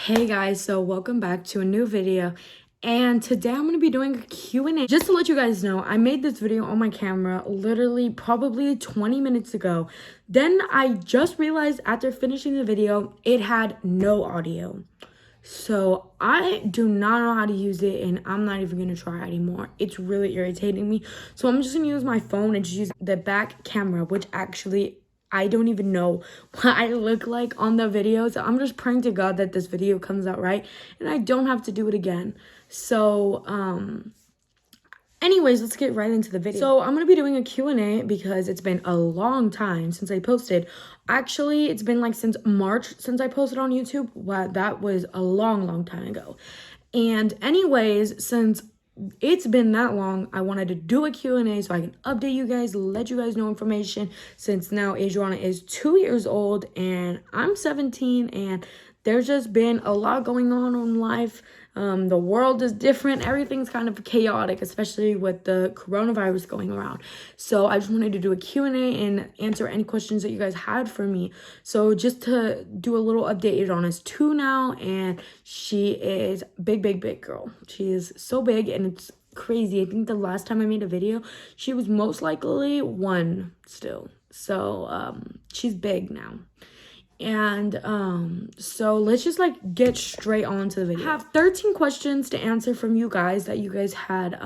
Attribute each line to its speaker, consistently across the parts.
Speaker 1: Hey guys, so welcome back to a new video, and today I'm going to be doing a Q&A. Just to let you guys know, I made this video on my camera literally probably 20 minutes ago. Then I just realized after finishing the video, it had no audio. So I do not know how to use it, and I'm not even going to try anymore. It's really irritating me. So I'm just going to use my phone and just use the back camera, which actually I don't even know what I look like on the video. So I'm just praying to God that this video comes out right and I don't have to do it again. So, anyways, let's get right into the video. So I'm going to be doing a Q&A because it's been a long time since I posted. Actually, it's been like since March since I posted on YouTube. Wow, that was a long time ago. And anyways, since it's been that long, I wanted to do a Q&A so I can update you guys, let you guys know information, since now Adriana is 2 years old and I'm 17, and there's just been a lot going on in life. The world is different. Everything's kind of chaotic, especially with the coronavirus going around. So I just wanted to do a Q&A and answer any questions that you guys had for me. So just to do a little update, Adriana's 2 now, and she is big girl. She is so big, and it's crazy. I think the last time I made a video, she was most likely 1 still. So she's big now. And so let's just like get straight on to the video. I have 13 questions to answer from you guys that you guys had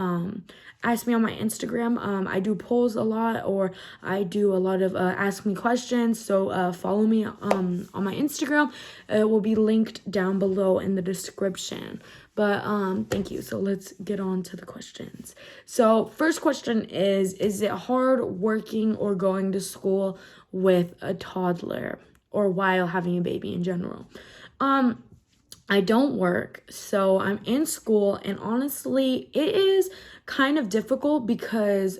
Speaker 1: asked me on my Instagram. I do polls a lot, or I do a lot of ask me questions. So follow me on my Instagram. It will be linked down below in the description. But thank you. So let's get on to the questions. So first question is it hard working or going to school with a toddler, or while having a baby in general? I don't work, so I'm in school, and honestly, it is kind of difficult because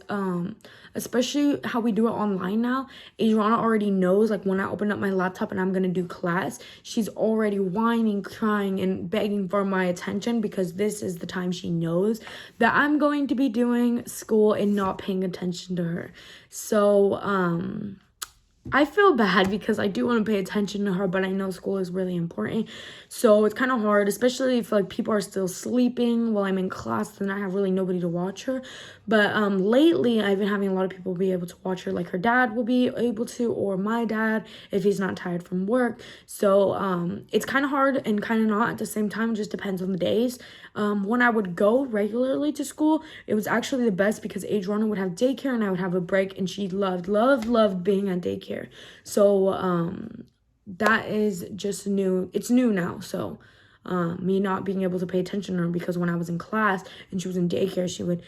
Speaker 1: especially how we do it online now. Adriana already knows, like, when I open up my laptop and I'm gonna do class, she's already whining, crying, and begging for my attention, because this is the time she knows that I'm going to be doing school and not paying attention to her. So I feel bad because I do want to pay attention to her, but I know school is really important. So it's kind of hard, especially if like people are still sleeping while I'm in class, then I have really nobody to watch her. But lately I've been having a lot of people be able to watch her, like her dad will be able to, or my dad if he's not tired from work. So it's kind of hard and kind of not at the same time. It just depends on the days. When I would go regularly to school, it was actually the best because Adriana would have daycare and I would have a break, and she loved being at daycare. So that is just new. It's new now. So me not being able to pay attention to her, because when I was in class and she was in daycare, she would,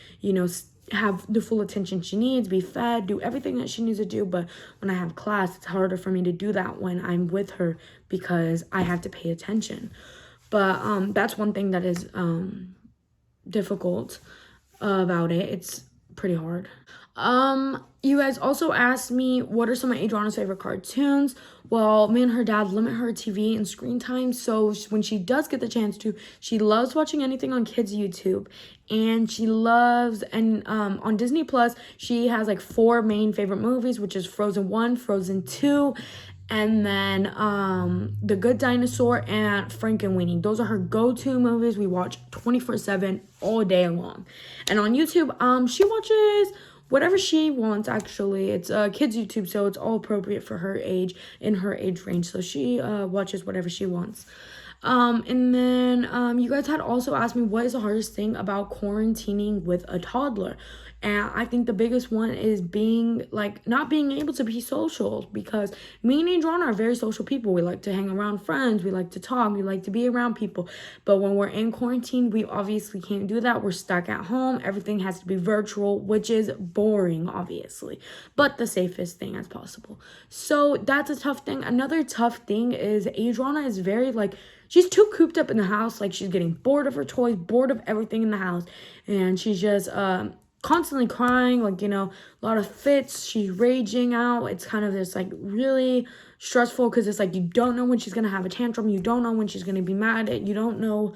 Speaker 1: have the full attention she needs, be fed, do everything that she needs to do. But when I have class, it's harder for me to do that when I'm with her because I have to pay attention. But that's one thing that is difficult about it. It's pretty hard. You guys also asked me what are some of Adriana's favorite cartoons. Well, me and her dad limit her TV and screen time, so when she does get the chance to, she loves watching anything on kids YouTube, and she loves, and on Disney Plus she has like 4 main favorite movies, which is Frozen 1, Frozen 2, and then The Good Dinosaur and Frankenweenie. Those are her go-to movies. We watch 24/7 all day long. And on YouTube, she watches whatever she wants. Actually, it's kids YouTube, so it's all appropriate for her age, in her age range. So she watches whatever she wants. And then you guys had also asked me what is the hardest thing about quarantining with a toddler. And I think the biggest one is not being able to be social, because me and Adriana are very social people. We like to hang around friends, we like to talk, we like to be around people. But when we're in quarantine, we obviously can't do that. We're stuck at home. Everything has to be virtual, which is boring, obviously, but the safest thing as possible. So that's a tough thing. Another tough thing is Adriana is very she's too cooped up in the house. Like, she's getting bored of her toys, bored of everything in the house, and she's just constantly crying, a lot of fits. She's raging out. It's kind of this really stressful because it's like you don't know when she's gonna have a tantrum, you don't know when she's gonna be mad, you don't know,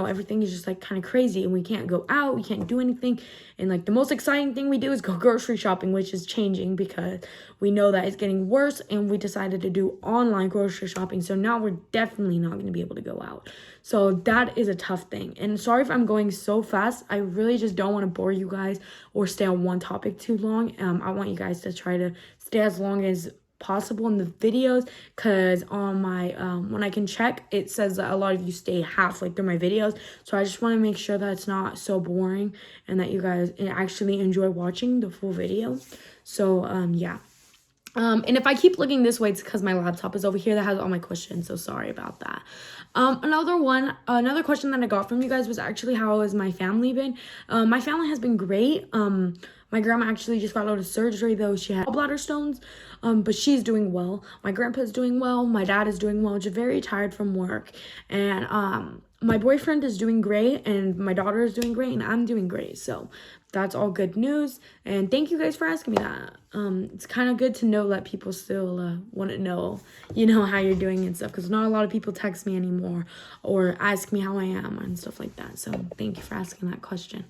Speaker 1: everything is just like kind of crazy, and we can't go out, we can't do anything. And like the most exciting thing we do is go grocery shopping, which is changing because we know that it's getting worse, and we decided to do online grocery shopping. So now we're definitely not going to be able to go out. So that is a tough thing. And sorry if I'm going so fast. I really just don't want to bore you guys or stay on one topic too long. I want you guys to try to stay as long as possible in the videos, because on my when I can check, it says that a lot of you stay halfway through my videos. So I just want to make sure that it's not so boring and that you guys actually enjoy watching the full video. So yeah. And if I keep looking this way, it's because my laptop is over here that has all my questions, so sorry about that. Another question that I got from you guys was actually, how has my family been? My family has been great. My grandma actually just got out of surgery, though. She had bladder stones, but she's doing well. My grandpa's doing well. My dad is doing well, just very tired from work. And my boyfriend is doing great, and my daughter is doing great, and I'm doing great. So that's all good news. And thank you guys for asking me that. It's kind of good to know that people still want to know, how you're doing and stuff, because not a lot of people text me anymore or ask me how I am and stuff like that. So thank you for asking that question.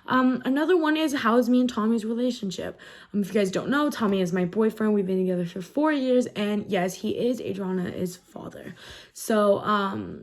Speaker 1: Another one is, how is me and Tommy's relationship? If you guys don't know, Tommy is my boyfriend. We've been together for 4 years, and yes, he is Adriana's father. So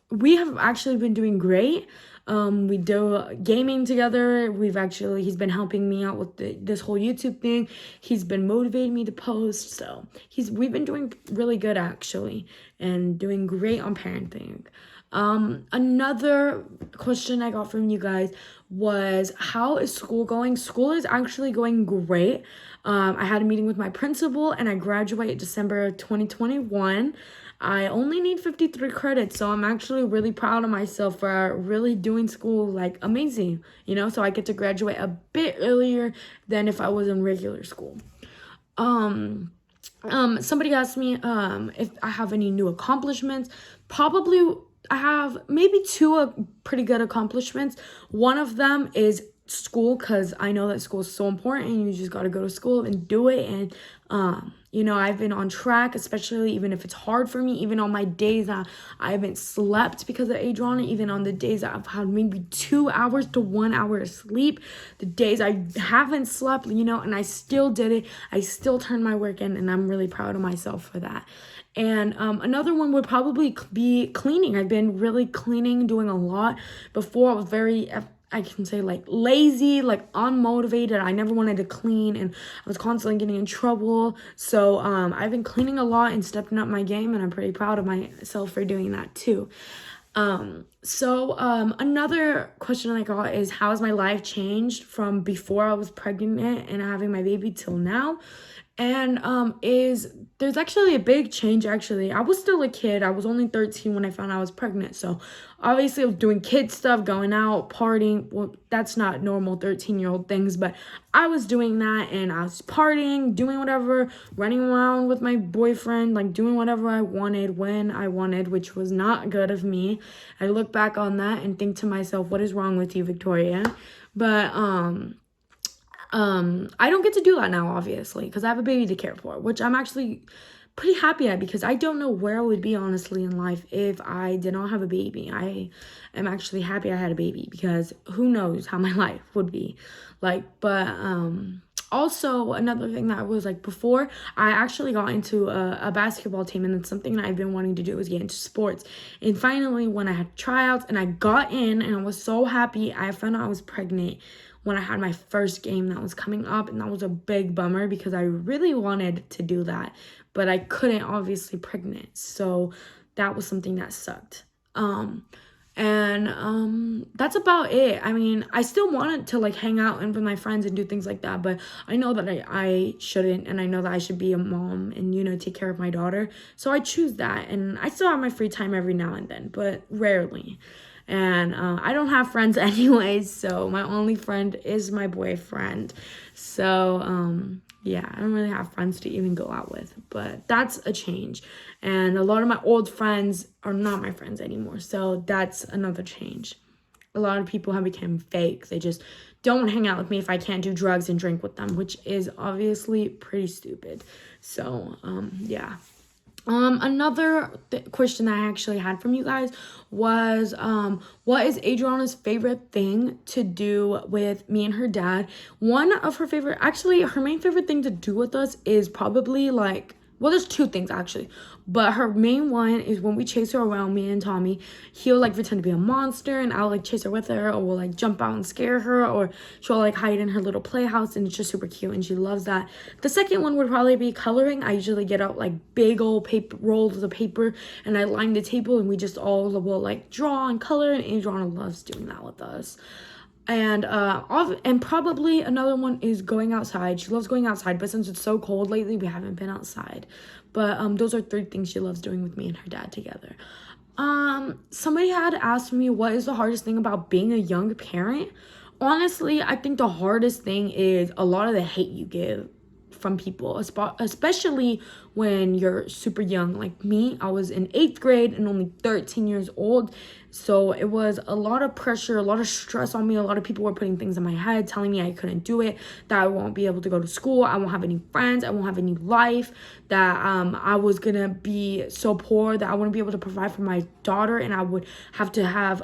Speaker 1: we have actually been doing great. We do gaming together. He's been helping me out with this whole YouTube thing. He's been motivating me to post. So we've been doing really good, actually, and doing great on parenting. Another question I got from you guys was, how is school going? School is actually going great. I had a meeting with my principal, and I graduate December 2021. I only need 53 credits, so I'm actually really proud of myself for really doing school like amazing, so I get to graduate a bit earlier than if I was in regular school. Somebody asked me if I have any new accomplishments. Probably I have maybe 2 pretty good accomplishments. One of them is school, because I know that school is so important, and you just got to go to school and do it. And I've been on track, especially even if it's hard for me, even on my days that I haven't slept because of Adriana, even on the days that I've had maybe 2 hours to 1 hour of sleep, the days I haven't slept, and I still did it. I still turned my work in, and I'm really proud of myself for that. And another one would probably be cleaning. I've been really cleaning, doing a lot. Before, I was very, I can say, like, lazy, like unmotivated. I never wanted to clean, and I was constantly getting in trouble. So I've been cleaning a lot and stepping up my game, and I'm pretty proud of myself for doing that too. Another question I got is, how has my life changed from before I was pregnant and having my baby till now? And there's actually a big change. Actually, I was still a kid. I was only 13 when I found out I was pregnant. So obviously I was doing kid stuff, going out, partying. Well, that's not normal 13-year-old things, but I was doing that, and I was partying, doing whatever, running around with my boyfriend, like doing whatever I wanted when I wanted, which was not good of me. I look back on that and think to myself, what is wrong with you, Victoria? But I don't get to do that now, obviously, because I have a baby to care for, which I'm actually pretty happy at, because I don't know where I would be, honestly, in life if I did not have a baby. I am actually happy I had a baby, because who knows how my life would be like. But also, another thing that was like, before, I actually got into a basketball team, and it's something that I've been wanting to do, is get into sports. And finally, when I had tryouts and I got in, and I was so happy, I found out I was pregnant when I had my first game that was coming up, and that was a big bummer, because I really wanted to do that, but I couldn't, obviously pregnant. So that was something that sucked. That's about it. I mean, I still wanted to like hang out and with my friends and do things like that, but I know that I shouldn't, and I know that I should be a mom and take care of my daughter. So I choose that, and I still have my free time every now and then, but rarely. And I don't have friends anyways, so my only friend is my boyfriend. So yeah, I don't really have friends to even go out with, but that's a change. And a lot of my old friends are not my friends anymore, so that's another change. A lot of people have become fake. They just don't hang out with me if I can't do drugs and drink with them, which is obviously pretty stupid. So yeah. Another question that I actually had from you guys was, what is Adriana's favorite thing to do with me and her dad? One of her favorite, actually, her main favorite thing to do with us is probably like, well, there's two things actually, but her main one is when we chase her around, me and Tommy, he'll like pretend to be a monster and I'll like chase her with her, or we'll like jump out and scare her, or she'll like hide in her little playhouse, and it's just super cute and she loves that. The second one would probably be coloring. I usually get out like big old paper rolls of paper and I line the table and we just all will like draw and color, and Adriana loves doing that with us. And probably another one is going outside. She loves going outside, but since it's so cold lately, we haven't been outside. But those are three things she loves doing with me and her dad together. Somebody had asked me, what is the hardest thing about being a young parent? Honestly, I think the hardest thing is a lot of the hate you give from people, especially when you're super young. Like me, I was in 8th grade and only 13 years old, so it was a lot of pressure, a lot of stress on me. A lot of people were putting things in my head, telling me I couldn't do it, that I won't be able to go to school, I won't have any friends, I won't have any life, that I was gonna be so poor that I wouldn't be able to provide for my daughter, and I would have to have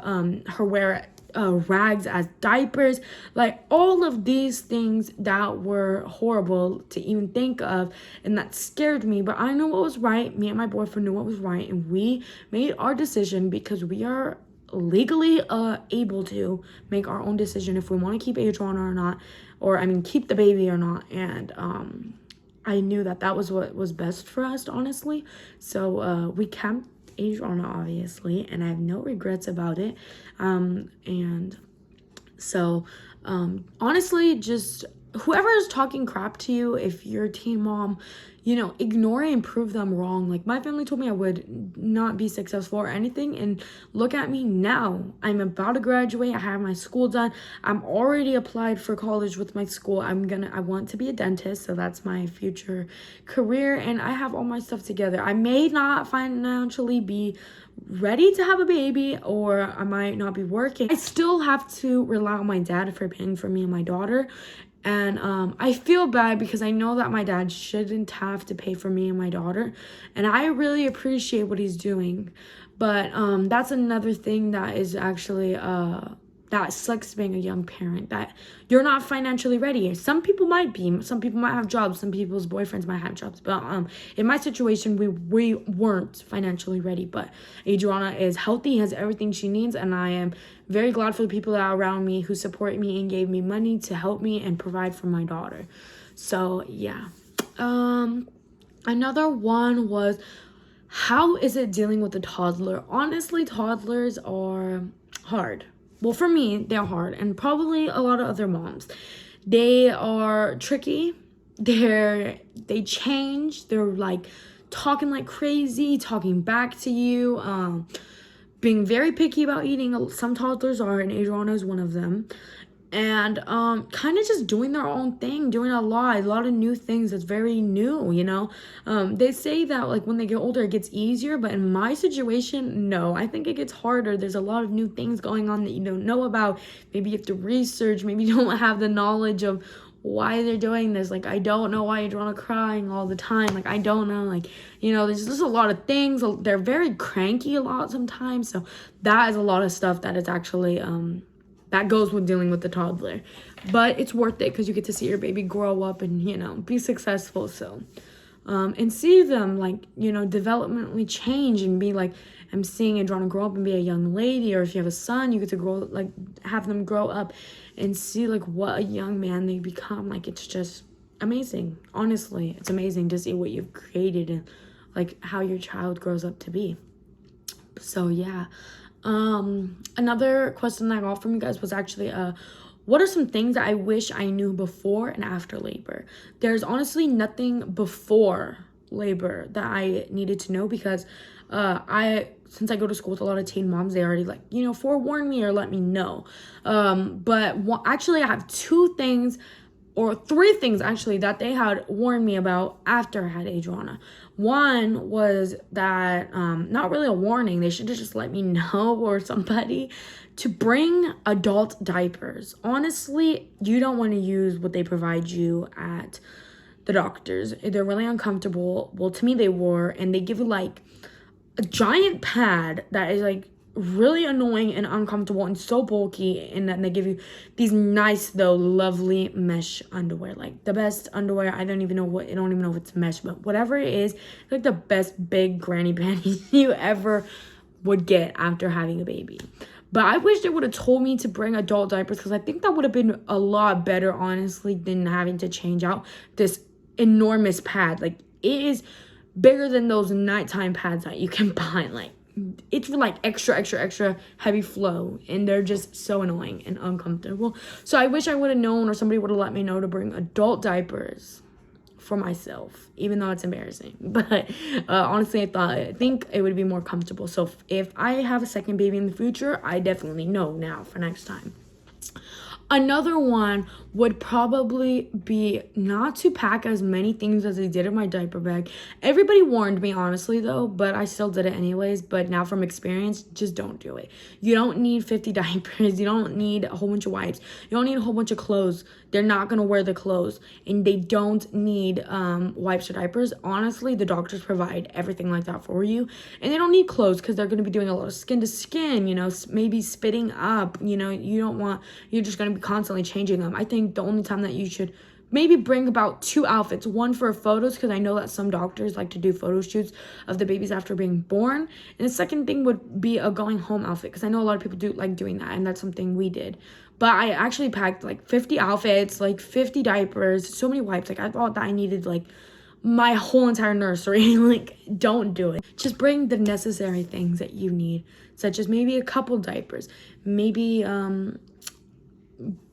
Speaker 1: her wear rags as diapers. Like all of these things that were horrible to even think of, and that scared me. But I knew what was right. Me and my boyfriend knew what was right, and we made our decision because we are legally able to make our own decision if we want to keep Adriana or not, or I mean keep the baby or not. And I knew that that was what was best for us, honestly. So we kept Adriana, obviously, and I have no regrets about it. And so honestly, just whoever is talking crap to you, if you're a teen mom, you know, ignore it and prove them wrong. Like my family told me I would not be successful or anything, and look at me now. I'm about to graduate. I have my school done. I'm already applied for college with my school. I want to be a dentist, so that's my future career, and I have all my stuff together. I may not financially be ready to have a baby, or I might not be working. I still have to rely on my dad for paying for me and my daughter. And I feel bad because I know that my dad shouldn't have to pay for me and my daughter, and I really appreciate what he's doing. But that's another thing that is actually that sucks being a young parent, that you're not financially ready. Some people might be, some people might have jobs, some people's boyfriends might have jobs, but in my situation, we weren't financially ready. But Adriana is healthy, has everything she needs, and I am very glad for the people that are around me who support me and gave me money to help me and provide for my daughter. So yeah. Another one was, how is it dealing with a toddler? Honestly, toddlers are hard. Well, for me, they're hard, and probably a lot of other moms. They are tricky. They change. They're like talking like crazy, talking back to you, being very picky about eating. Some toddlers are, and Adriana is one of them. And kind of just doing their own thing, doing a lot of new things that's very new, you know. They say that like when they get older it gets easier, but in my situation, no, I think it gets harder. There's a lot of new things going on that you don't know about. Maybe you have to research, maybe you don't have the knowledge of why they're doing this. Like, I don't know why Adriana crying all the time. Like, I don't know, like, you know, there's just a lot of things. They're very cranky a lot sometimes, so that is a lot of stuff that is actually that goes with dealing with the toddler. But it's worth it because you get to see your baby grow up and, you know, be successful. So and see them, like, you know, developmentally change and be like, I'm seeing Adriana grow up and be a young lady. Or if you have a son, you get to grow, like, have them grow up and see like what a young man they become. Like, it's just amazing. Honestly, it's amazing to see what you've created and like how your child grows up to be. So yeah. Another question that I got from you guys was actually, what are some things that I wish I knew before and after labor? There's honestly nothing before labor that I needed to know, because since I go to school with a lot of teen moms, they already, like, you know, forewarn me or let me know. But actually I have two things, or three things actually, that they had warned me about after I had Adriana. One was that, not really a warning, they should have just let me know, or somebody, to bring adult diapers. Honestly, you don't want to use what they provide you at the doctors. They're really uncomfortable. Well, to me they were, and they give you like a giant pad that is like really annoying and uncomfortable and so bulky, and then they give you these nice though lovely mesh underwear, like the best underwear. I don't even know if it's mesh, but whatever it is, it's like the best big granny panties you ever would get after having a baby. But I wish they would have told me to bring adult diapers, because I think that would have been a lot better, honestly, than having to change out this enormous pad. Like, it is bigger than those nighttime pads that you can buy. Like, it's like extra heavy flow, and they're just so annoying and uncomfortable. So I wish I would have known, or somebody would have let me know, to bring adult diapers for myself, even though it's embarrassing. But honestly, I think it would be more comfortable. So if I have a second baby in the future, I definitely know now for next time. Another one would probably be not to pack as many things as I did in my diaper bag. Everybody warned me, honestly, though, but I still did it anyways. But now from experience, just don't do it. You don't need 50 diapers. You don't need a whole bunch of wipes. You don't need a whole bunch of clothes. They're not going to wear the clothes. And they don't need wipes or diapers. Honestly, the doctors provide everything like that for you. And they don't need clothes, because they're going to be doing a lot of skin to skin, you know, maybe spitting up. You know, you're just going to be constantly changing them. I think the only time that you should maybe bring about 2 outfits, one for photos, because I know that some doctors like to do photo shoots of the babies after being born, and the second thing would be a going home outfit, because I know a lot of people do like doing that, and that's something we did. But I actually packed like 50 outfits, like 50 diapers, so many wipes. Like, I thought that I needed like my whole entire nursery. Like, don't do it. Just bring the necessary things that you need, such as maybe a couple diapers, maybe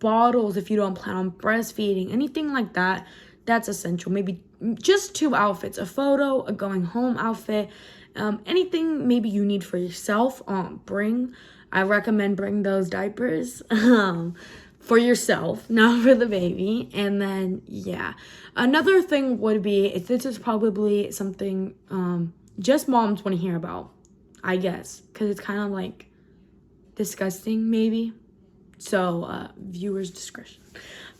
Speaker 1: bottles if you don't plan on breastfeeding, anything like that. That's essential. Maybe just 2 outfits, a photo, a going home outfit, anything maybe you need for yourself. I recommend bring those diapers for yourself, not for the baby. And then yeah, another thing would be, this is probably something just moms want to hear about, I guess, because it's kind of like disgusting maybe. So, viewers' discretion.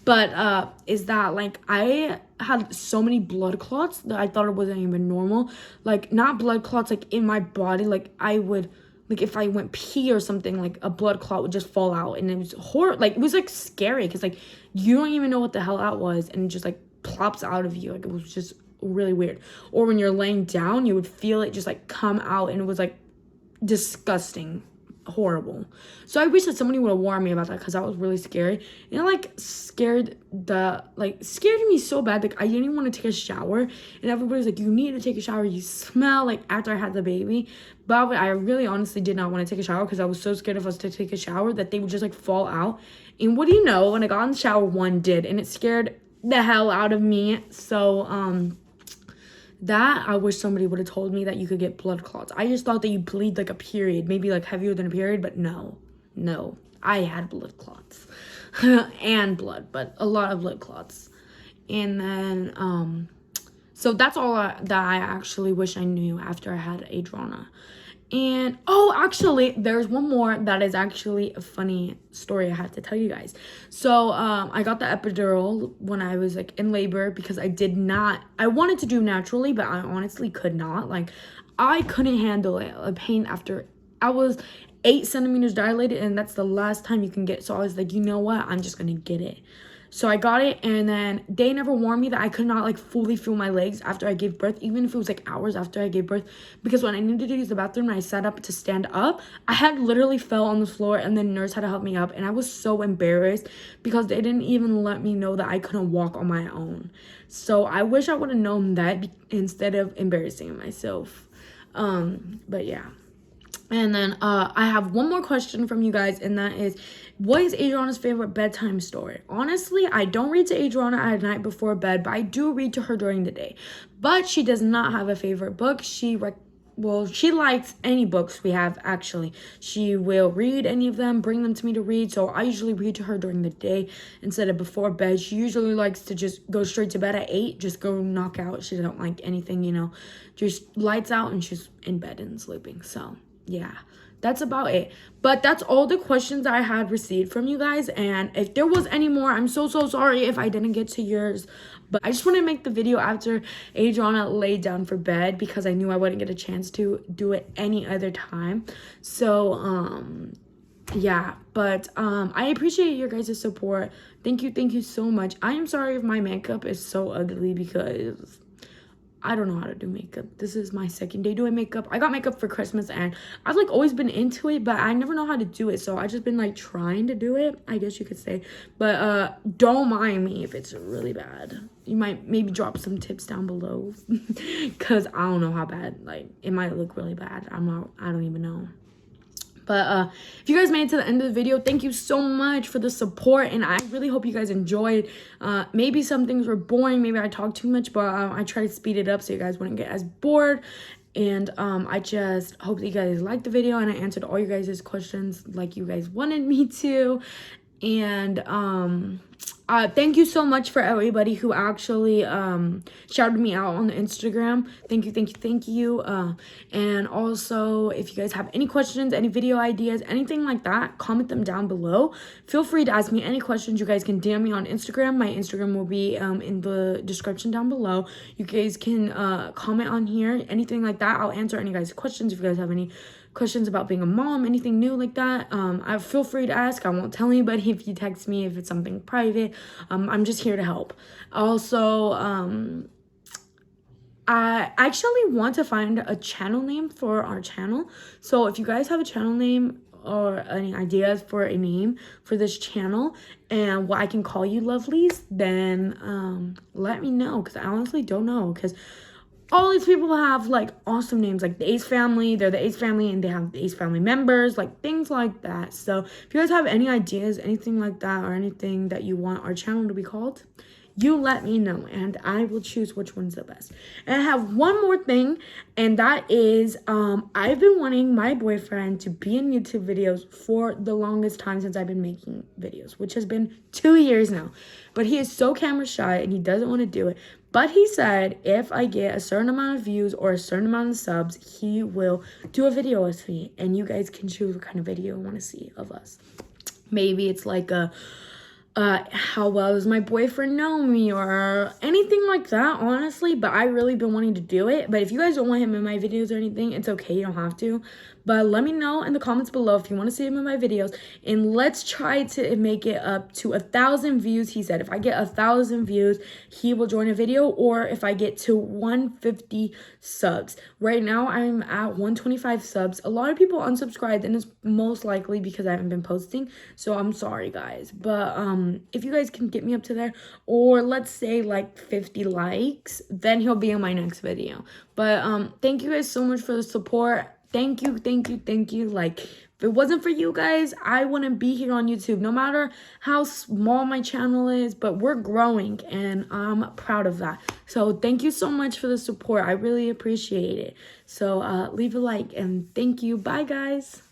Speaker 1: But, is that, like, I had so many blood clots that I thought it wasn't even normal. Like, not blood clots, like, in my body. Like, I would, like, if I went pee or something, like, a blood clot would just fall out. And it was horrible. Like, it was, like, scary. Because, like, you don't even know what the hell that was. And it just, like, plops out of you. Like, it was just really weird. Or when you're laying down, you would feel it just, like, come out. And it was, like, disgusting. Horrible. So I wish that somebody would have warned me about that, because that was really scary. And it like scared me so bad. Like, I didn't even want to take a shower, and everybody's like, you need to take a shower, you smell, like, after I had the baby. But I really honestly did not want to take a shower, because I was so scared of us to take a shower that they would just like fall out. And what do you know, when I got in the shower, one did, and it scared the hell out of me. So that I wish somebody would have told me that you could get blood clots. I just thought that you bleed like a period, maybe like heavier than a period, but no, I had blood clots and blood, but a lot of blood clots. And then so that's all that I actually wish I knew after I had Adriana. And actually, there's one more that is actually a funny story I have to tell you guys. So I got the epidural when I was like in labor, because I wanted to do naturally, but I honestly could not. Like, I couldn't handle it, the pain after I was 8 centimeters dilated, and that's the last time you can get. So I was like, you know what, I'm just gonna get it. So I got it, and then they never warned me that I could not like fully feel my legs after I gave birth, even if it was like hours after I gave birth, because when I needed to use the bathroom and I sat up to stand up, I had literally fell on the floor, and the nurse had to help me up, and I was so embarrassed because they didn't even let me know that I couldn't walk on my own. So I wish I would have known that instead of embarrassing myself. But yeah. And then I have one more question from you guys, and that is, what is Adriana's favorite bedtime story? Honestly, I don't read to Adriana at night before bed, but I do read to her during the day. But she does not have a favorite book. She likes any books we have, actually. She will read any of them, bring them to me to read. So I usually read to her during the day instead of before bed. She usually likes to just go straight to bed at 8, just go knock out. She doesn't like anything, just lights out, and she's in bed and sleeping. So yeah, that's about it. But that's all the questions I had received from you guys. And if there was any more, I'm so sorry if I didn't get to yours. But I just want to make the video after Adriana laid down for bed, because I knew I wouldn't get a chance to do it any other time. So yeah, but I appreciate your guys' support. Thank you so much. I am sorry if my makeup is so ugly, because I don't know how to do makeup. This is my second day doing makeup. I got makeup for Christmas, and I've like always been into it, but I never know how to do it. So I just been like trying to do it, I guess you could say. But don't mind me if it's really bad. You might maybe drop some tips down below, because I don't know how bad. Like, it might look really bad. I don't even know. But if you guys made it to the end of the video, thank you so much for the support, and I really hope you guys enjoyed. Maybe some things were boring, maybe I talked too much, but I tried to speed it up so you guys wouldn't get as bored. And I just hope that you guys liked the video, and I answered all you guys' questions like you guys wanted me to. And thank you so much for everybody who actually shouted me out on the Instagram. Thank you. And also, if you guys have any questions, any video ideas, anything like that, comment them down below. Feel free to ask me any questions. You guys can DM me on Instagram. My Instagram will be in the description down below. You guys can comment on here, anything like that. I'll answer any guys' questions. If you guys have any questions about being a mom, anything new like that, I feel free to ask. I won't tell anybody if you text me, if it's something private. I'm just here to help. Also, I actually want to find a channel name for our channel. So if you guys have a channel name or any ideas for a name for this channel and what I can call you lovelies, then let me know, because I honestly don't know, because all these people have like awesome names, like the Ace family. They're the Ace family, and they have the Ace family members, like things like that. So if you guys have any ideas, anything like that, or anything that you want our channel to be called, you let me know, and I will choose which one's the best. And I have one more thing, and that is I've been wanting my boyfriend to be in YouTube videos for the longest time since I've been making videos, which has been 2 years now. But he is so camera shy, and he doesn't want to do it. But he said if I get a certain amount of views or a certain amount of subs, he will do a video with me. And you guys can choose what kind of video you want to see of us. Maybe it's like a how well does my boyfriend know me, or anything like that, honestly. But I really been wanting to do it. But if you guys don't want him in my videos or anything, it's okay, you don't have to. But let me know in the comments below if you want to see him in my videos, and let's try to make it up to 1,000 views. He said if I get 1,000 views, he will join a video, or if I get to 150 subs. Right now I'm at 125 subs. A lot of people unsubscribed, and it's most likely because I haven't been posting, so I'm sorry guys. But if you guys can get me up to there, or let's say like 50 likes, then he'll be in my next video. But thank you guys so much for the support. Thank you. Like, if it wasn't for you guys, I wouldn't be here on YouTube, no matter how small my channel is. But we're growing, and I'm proud of that. So thank you so much for the support. I really appreciate it. So leave a like, and thank you. Bye guys.